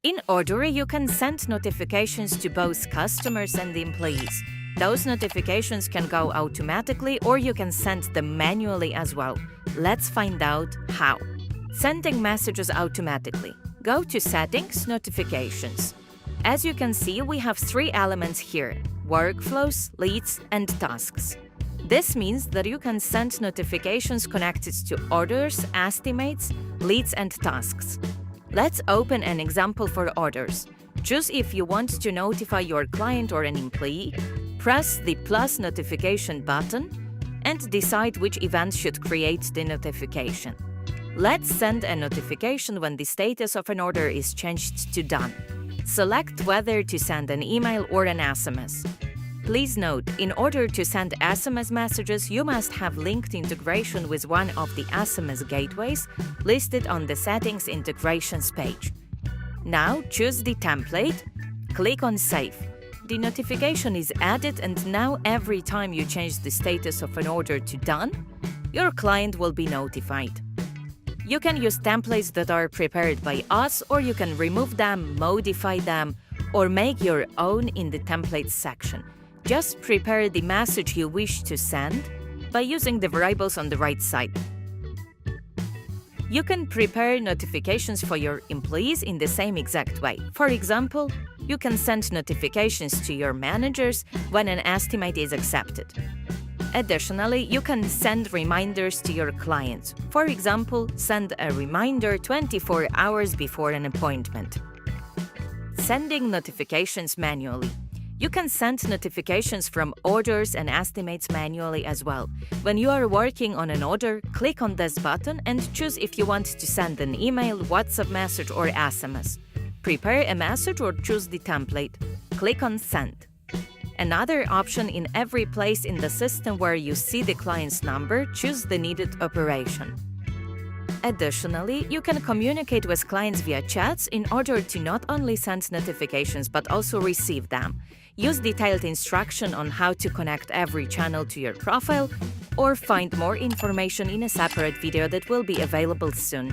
In Orderry, you can send notifications to both customers and employees. Those notifications can go automatically or you can send them manually as well. Let's find out how. Sending messages automatically. Go to Settings, Notifications. As you can see, we have three elements here: workflows, leads, and tasks. This means that you can send notifications connected to orders, estimates, leads, and tasks. Let's open an example for orders. Choose if you want to notify your client or an employee, press the plus notification button, and decide which event should create the notification. Let's send a notification when the status of an order is changed to done. Select whether to send an email or an SMS. Please note, in order to send SMS messages, you must have linked integration with one of the SMS gateways listed on the Settings Integrations page. Now choose the template, click on Save. The notification is added, and now every time you change the status of an order to Done, your client will be notified. You can use templates that are prepared by us, or you can remove them, modify them, or make your own in the Templates section. Just prepare the message you wish to send by using the variables on the right side. You can prepare notifications for your employees in the same exact way. For example, you can send notifications to your managers when an estimate is accepted. Additionally, you can send reminders to your clients. For example, send a reminder 24 hours before an appointment. Sending notifications manually. You can send notifications from orders and estimates manually as well. When you are working on an order, click on this button and choose if you want to send an email, WhatsApp message, or SMS. Prepare a message or choose the template. Click on Send. Another option: in every place in the system where you see the client's number, choose the needed operation. Additionally, you can communicate with clients via chats in order to not only send notifications but also receive them. Use detailed instruction on how to connect every channel to your profile, or find more information in a separate video that will be available soon.